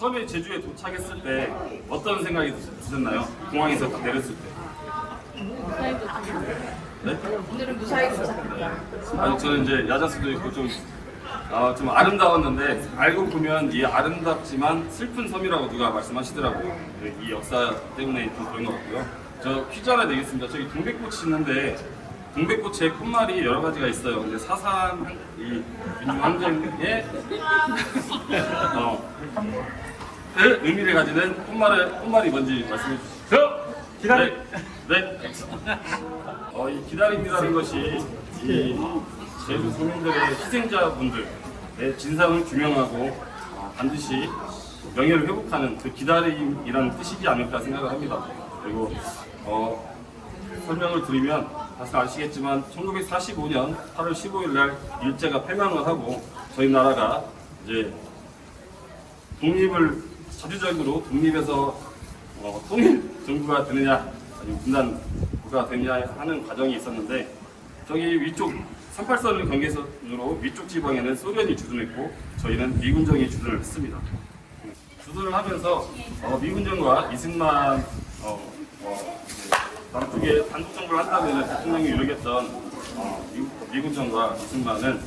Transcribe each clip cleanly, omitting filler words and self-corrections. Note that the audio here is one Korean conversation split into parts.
처음에 제주에 도착했을 때 어떤 생각이 드셨나요? 공항에서 딱 내렸을 때. 네? 오늘은 무사히 도착. 네. 아니 저는 이제 야자수도 있고 좀 아름다웠는데 알고 보면 이 아름답지만 슬픈 섬이라고 누가 말씀하시더라고요. 이 역사 때문에 좀 그런 것 같고요. 저 퀴즈 하나 내겠습니다. 저기 동백꽃이 있는데 동백꽃에 콧말이 여러 가지가 있어요. 근데 4.3 이 민주항쟁의 의미를 가지는 콧말이 뭔지 말씀해 주시죠. 기다려. 네. 이 기다림이라는 것이 이 제주 서민들의 희생자분들의 진상을 규명하고 반드시 명예를 회복하는 그 기다림이라는 뜻이지 않을까 생각을 합니다. 그리고 설명을 드리면 다들 아시겠지만 1945년 8월 15일 날 일제가 패망을 하고 저희 나라가 이제 독립을 자주적으로 독립해서 통일 정부가 되느냐 아니면 분단 국가가 되느냐 하는 과정이 있었는데 저기 위쪽 38선을 경계선으로 위쪽 지방에는 소련이 주둔했고 저희는 미군정이 주둔을 했습니다. 주둔을 하면서 미군정과 이승만 남쪽에 단독 정부를 한다면 대통령이 유력했던 미군정과 이승만은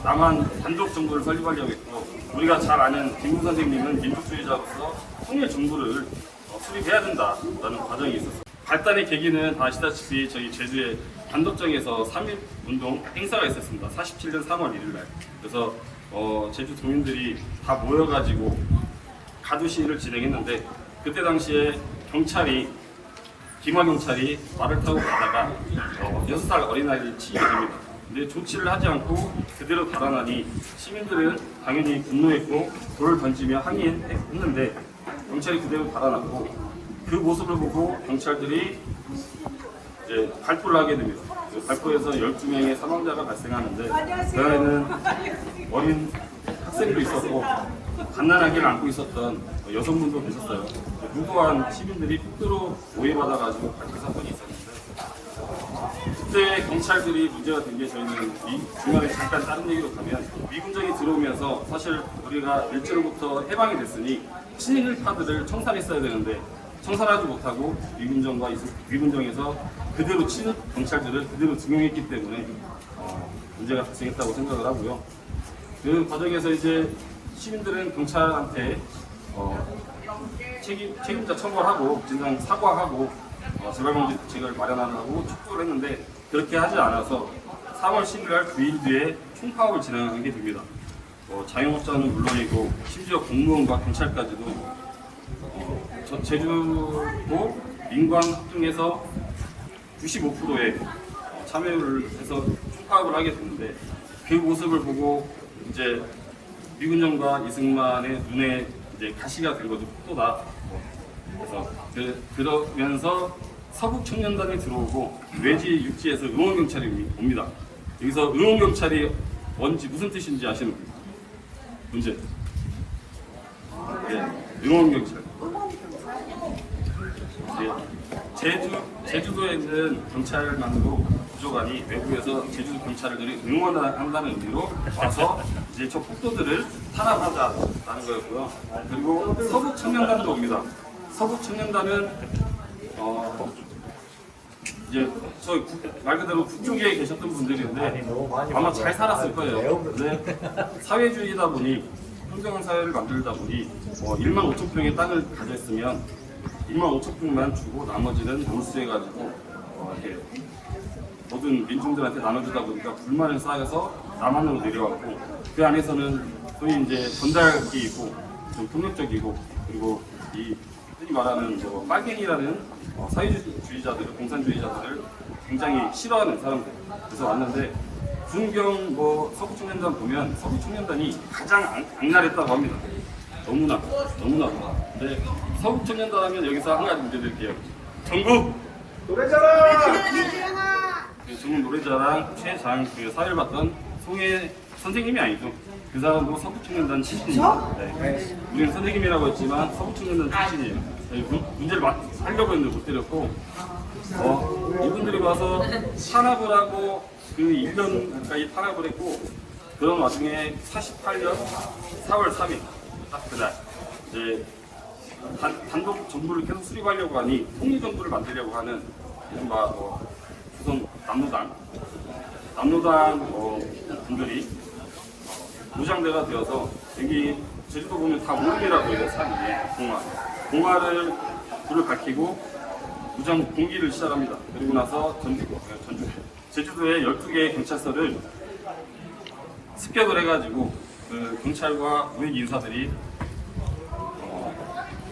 남한 단독 정부를 설립하려고 했고 우리가 잘 아는 김구 선생님은 민족주의자로서 통일 정부를 수립해야 된다라는 과정이 있었습니다. 발단의 계기는 다 아시다시피 저희 제주의 단독정에서 3.1 운동 행사가 있었습니다. 47년 3월 1일 날. 그래서 제주 도민들이 다 모여가지고 가두 시위를 진행했는데 그때 당시에 김하경찰이 말을 타고 가다가 6살 어린아이를 치게 됩니다. 근데 조치를 하지 않고 그대로 달아나니 시민들은 당연히 분노했고 돌을 던지며 항의했는데 경찰이 그대로 달아났고 그 모습을 보고 경찰들이 이제 발포를 하게 됩니다. 그 발포에서 12명의 사망자가 발생하는데 그 안에는 어린 학생도 있었고 갓난아기를 안고 있었던 여성분도 계셨어요. 무고한 시민들이 폭도로 오해받아가지고 발포 사건이 있었는데 그때 경찰들이 문제가 된 게 저희는 이 중간에 잠깐 다른 얘기로 가면 미군정이 들어오면서 사실 우리가 일제로부터 해방이 됐으니 친일파들을 청산했어야 되는데 청산하지 못하고 미군정에서 그대로 친일 경찰들을 그대로 등용했기 때문에 문제가 발생했다고 생각을 하고요. 그 과정에서 이제 시민들은 경찰한테 책임자 처벌하고 진상 사과하고 재발방지 대책을 마련하라고 촉구를 했는데 그렇게 하지 않아서 3월 11일 9일 뒤에 총파업을 진행하게 됩니다. 자영업자는 물론이고 심지어 공무원과 경찰까지도 제주도 민관 합동에서 95%의 참여를 해서 총파업을 하게 됐는데 그 모습을 보고 이제 미군정과 이승만의 눈에 이제 가시가 된 거죠. 폭도다. 그래서 그러면서 서북 청년단이 들어오고 외지 육지에서 응원 경찰이 옵니다. 여기서 응원 경찰이 뭔지 무슨 뜻인지 아시는 분? 문제. 네, 응원 경찰. 네, 제주도에 있는 경찰만으로 부족하니 외부에서 제주도 경찰들이 응원한다는 의미로 와서 이제 저 폭도들을 탄압하자라는 거였고요. 그리고 서북 청년단도 옵니다. 서북 청년단은 이제 저 말 그대로 북쪽에 계셨던 분들인데 아마 잘 살았을 거예요. 근데 사회주의다 보니 평등한 사회를 만들다 보니 1만 5천 평의 땅을 가졌으면 1만 5천 평만 주고 나머지는 몰수해가지고 이렇게 모든 민중들한테 나눠주다 보니까 불만을 쌓여서 남한으로 내려왔고 그 안에서는 소위 이제 전달기 있고 좀 폭력적이고 그리고 이 흔히 말하는 빨갱이라는 사회주의자들을 공산주의자들을 굉장히 싫어하는 사람들 그래서 왔는데 군경 서구청년단 보면 서구청년단이 가장 악랄했다고 합니다. 너무나. 근데 서구청년단 하면 여기서 한 가지 문제 드릴게요. 전국 노래자랑. 전국 노래자랑 최장 사회를 봤던 송혜 선생님이 아니죠. 그 사람도 서구청년단 출신입니다. 네. 우리는 선생님이라고 했지만 서구청년단 출신이에요. 문제를 하려고 했는데 못 때렸고 이분들이 와서 탄압을 하고 그 1년 가까이 탄압을 했고 그런 와중에 48년 4월 3일 딱 그날 이제 단독 정부를 계속 수립하려고 하니 통일 정부를 만들려고 하는 이른바 조선 남로당 분들이 무장대가 되어서 여기 제주도 보면 다 오름이라고 해요. 산 위에 봉화를 불을 밝히고 무장 공기를 시작합니다. 그리고 나서 제주도에 12개의 경찰서를 습격을 해가지고 그 경찰과 우익 인사들이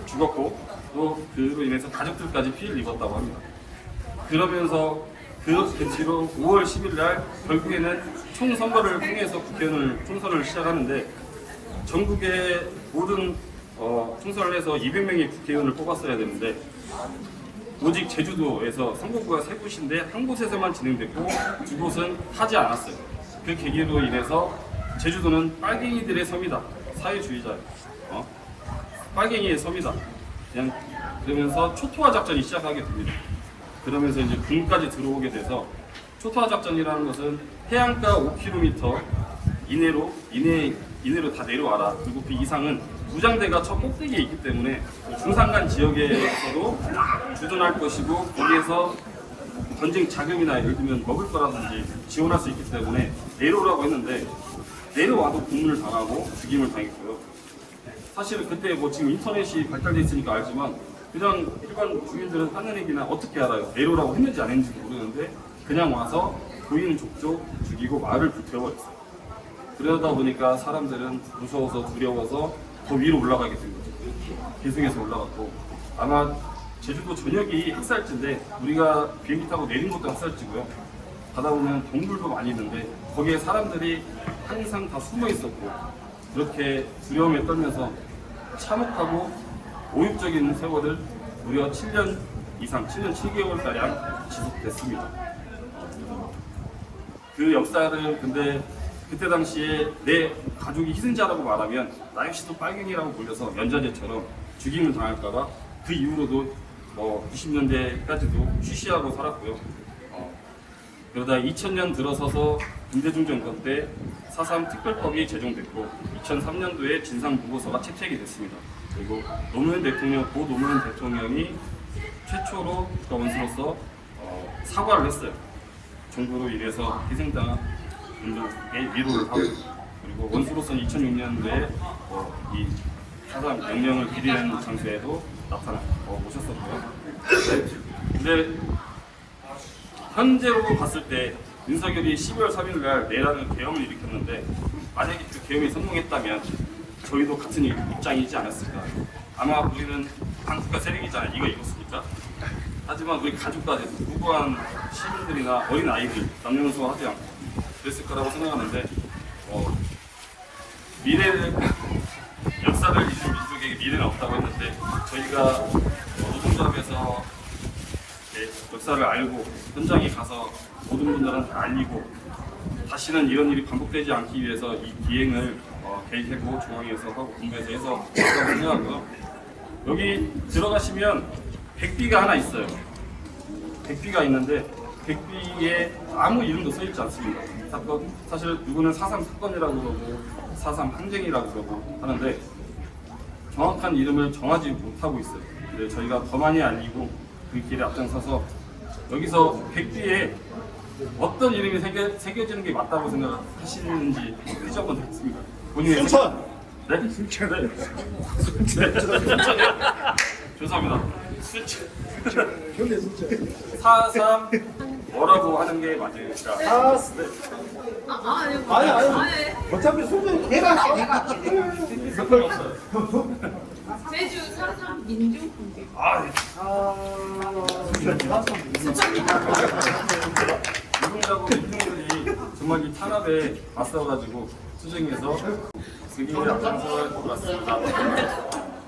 죽었고 또 그로 인해서 가족들까지 피해를 입었다고 합니다. 그러면서 그 뒤로 5월 10일 날 결국에는 총선거를 통해서 국회의원 총선을 시작하는데 전국의 모든 총선을 해서 200명의 국회의원을 뽑았어야 되는데 오직 제주도에서 선거구가 3곳인데 한 곳에서만 진행됐고 2곳은 하지 않았어요. 그 계기로 인해서 제주도는 빨갱이들의 섬이다. 사회주의자. 빨갱이의 섬이다. 그냥 그러면서 초토화 작전이 시작하게 됩니다. 그러면서 이제 군까지 들어오게 돼서 초토화 작전이라는 것은 해안가 5km 이내로 다 내려와라. 그리고 그 이상은 무장대가 저 꼭대기에 있기 때문에 중산간 지역에서도 주둔할 것이고 거기에서 전쟁 자금이나 예를 들면 먹을 거라든지 지원할 수 있기 때문에 내려오라고 했는데 내려와도 공문을 당하고 죽임을 당했고요. 사실은 그때 지금 인터넷이 발달돼 있으니까 알지만 그냥 일반 주민들은 하는 얘기나 어떻게 알아요? 내려오라고 했는지 안 했는지 모르는데 그냥 와서 고인 족족 죽이고 마을을 불태워버렸어요. 그러다 보니까 사람들은 무서워서 두려워서 더 위로 올라가게 된 거죠. 계속해서 올라갔고 아마 제주도 전역이 학살지인데 우리가 비행기 타고 내린 것도 학살지고요. 가다 보면 동굴도 많이 있는데 거기에 사람들이 항상 다 숨어 있었고 그렇게 두려움에 떨면서 참혹하고 모욕적인 세월을 무려 7년 이상, 7년 7개월가량 지속됐습니다. 그 역사를 근데 그때 당시에 내 가족이 희생자라고 말하면 나 역시도 빨갱이라고 불려서 면자제처럼 죽임을 당할까봐 그 이후로도 90년대까지도 쉬쉬하고 살았고요. 그러다 2000년 들어서서 김대중 정권 때 4.3 특별법이 제정됐고 2003년도에 진상보고서가 채택이 됐습니다. 그리고 노무현 대통령이 최초로 국가원수로서 사과를 했어요. 정부로 인해서 희생당한 분들의 위로를 하고 그리고 원수로서는 2006년도에 이 4.3 명령을 기리는 장소에도 오셨었고요. 근데 현재로 봤을 때 윤석열이 12월 3일 날 내라는 계엄을 일으켰는데 만약에 그 계엄이 성공했다면 저희도 같은 입장이지 않았을까. 아마 우리는 한국가 세력이잖아요. 이거 입었으니까. 하지만 우리 가족까지 무고한 시민들이나 어린 아이들 남녀노소 하지 않고 그랬을 거라고 생각하는데 역사를 잊은 민족에게 미래는 없다고 했는데 저희가 노동조합에서 역사를 알고 현장에 가서 모든 분들은 다 알리고 다시는 이런 일이 반복되지 않기 위해서 이 기행을 계획하고 중앙에서 하고 군부에서 해서 그렇다고 생각하고요. 여기 들어가시면 백비가 하나 있어요. 백비가 있는데 백비에 아무 이름도 써있지 않습니다. 사건 사실 누구는 4.3 사건이라고 그러고 4.3 항쟁이라고 그러고 하는데 정확한 이름을 정하지 못하고 있어요. 근데 저희가 더 많이 알리고 그 길에 앞장서서 여기서 백비에 어떤 이름이 새겨지는 게 맞다고 생각하시는지 퀴즈 한번 드리겠습니다. 본인의 순천! 네? 순천. 네. 죄송합니다. 순천. 현대 순천. 4.3 뭐라고 하는 게 맞을까? 아니. 어차피 순천이 개가 상관이 없어요. 제주 4.3 민중공개. 노동자고 민중들이 정말 이 탄압에 맞서가지고 투쟁해서 승리에 앞장서갈 것 같습니다.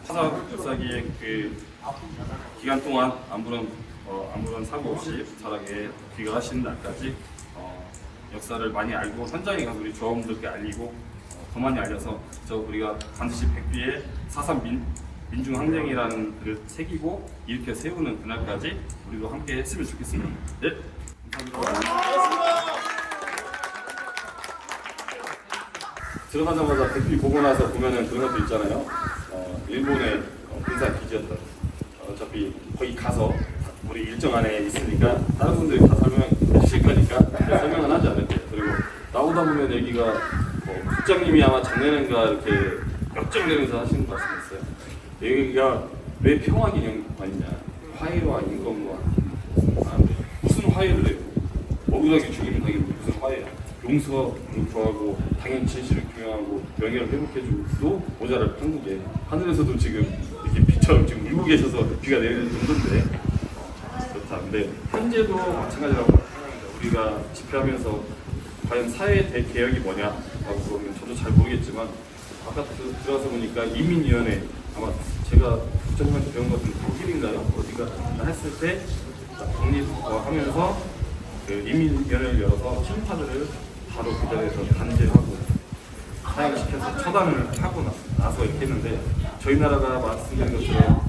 사상 역사기의 그 기간 동안 아무런 사고 없이 무탈하게 귀가하시는 날까지 역사를 많이 알고 현장에 가서 우리 조합원들께 알리고 더 많이 알려서 우리가 반드시 백비에 4.3 민중항쟁이라는 글을 새기고 이렇게 세우는 그날까지 우리도 함께 했으면 좋겠습니다. 네, 감사합니다. 들어가자마자 백비 보고 나서 보면은 그런 것도 있잖아요. 일본의 군사 기지였던 어차피 거기 가서 우리 일정 안에 있으니까 다른 분들이 다 설명하실 거니까 설명은 하지 않을게요. 그리고 나오다 보면 여기가 국장님이 아마 작년인가 이렇게 역정되면서 하시는 말씀이었어요. 여기가 왜 평화기념관이냐, 화해와 인권과 무슨 화해를 해요? 억울하게 죽이면 당연히 무슨 화해야? 용서를 구하고 당연 진실을 규명하고 명예를 회복해주고 모자랄 한국에 하늘에서도 지금 이렇게 비처럼 지금 울고 계셔서 비가 내리는 정도인데 그렇다. 근데 현재도 마찬가지라고 생각합니다. 우리가 집회하면서 과연 사회 대개혁이 뭐냐라고 그러면 저도 잘 모르겠지만 아까 들어가서 보니까 이민위원회 아마 제가 국장님한테 배운 것 같은 독일인가요? 어디가 했을 때 독립하면서 그 이민위원회를 열어서 친파들을 바로 그 자리에서 단죄하고 사형시켜서 처단을 하고 나서 이렇게 했는데 저희 나라가 말씀드린 것처럼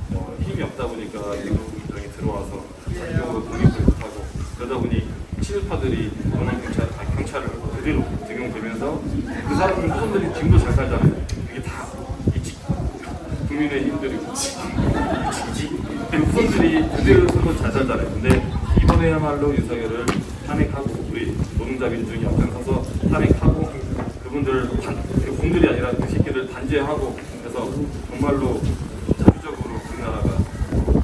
힘이 없다 보니까 미국이 들어와서 자기적으로 독립을 못하고 그러다 보니 친일파들이 경찰을 그대로 적용되면서 그 사람들 후손들이 지금도 잘 살잖아요. 이게 다 국민의힘들이 후손들이 그대로 서로 잘 살잖아요. 근데 이번에야말로 윤석열을 탄핵하고 우리 노동자 민중이 앞장서서 탄핵하고 그분들이 아니라 그 새끼를 단죄하고 그래서 정말로 자주적으로 우리나라가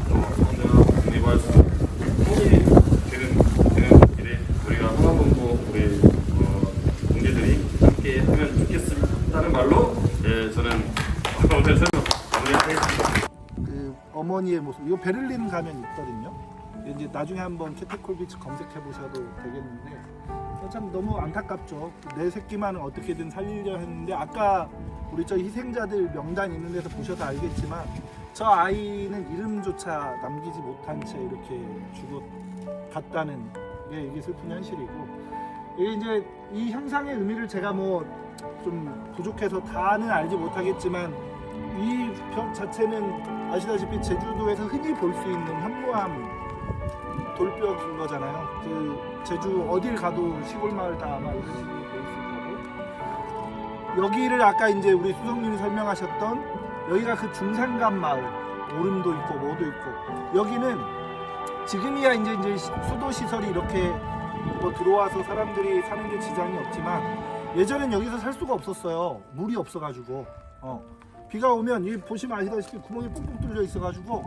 선대하고 독립할 수 통일이 되는 길에 우리가 하나본부 우리 동지들이 함께 하면 좋겠다는 말로 저는 오늘 설명 마무리하겠습니다. 그 어머니의 모습 이거 베를린 가면 있거든요. 이제 나중에 한번 캐테콜비치 검색해 보셔도 되겠는데 참 너무 안타깝죠. 내 새끼만은 어떻게든 살리려 했는데 아까 우리 저 희생자들 명단 있는 데서 보셔서 알겠지만 저 아이는 이름조차 남기지 못한 채 이렇게 죽어갔다는 게 이게 슬픈 현실이고 이게 이제 이 형상의 의미를 제가 뭐 좀 부족해서 다는 알지 못하겠지만 이 벽 자체는 아시다시피 제주도에서 흔히 볼 수 있는 현무암 돌벽인 거잖아요. 그 제주 어딜 가도 시골 마을 다 아마 이런 식으로 보일 수 있고 여기를 아까 이제 우리 수석님이 설명하셨던 여기가 그 중산간 마을 오름도 있고 뭐도 있고 여기는 지금이야 이제 수도 시설이 이렇게 뭐 들어와서 사람들이 사는데 지장이 없지만 예전엔 여기서 살 수가 없었어요. 물이 없어가지고 비가 오면 이 보시면 아시다시피 구멍이 뽕뽕 뚫려 있어가지고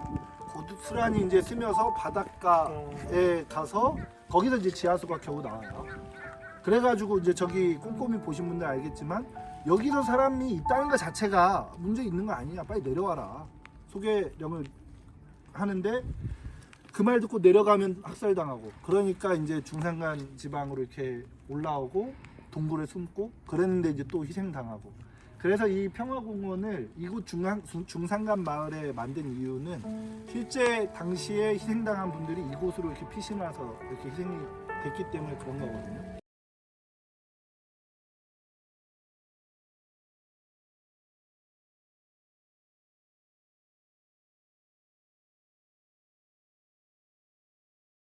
고스란히 이제 스며서 바닷가에 가서 거기서 이제 지하수가 겨우 나와요. 그래가지고 이제 저기 꼼꼼히 보신 분들 알겠지만 여기서 사람이 있다는 것 자체가 문제 있는 거 아니냐, 빨리 내려와라 소개령을 하는데 그 말 듣고 내려가면 학살당하고 그러니까 이제 중산간 지방으로 이렇게 올라오고 동굴에 숨고 그랬는데 이제 또 희생당하고 그래서 이 평화공원을 이곳 중산간 마을에 만든 이유는 실제 당시에 희생당한 분들이 이곳으로 이렇게 피신와서 이렇게 희생이 됐기 때문에 그런 거거든요.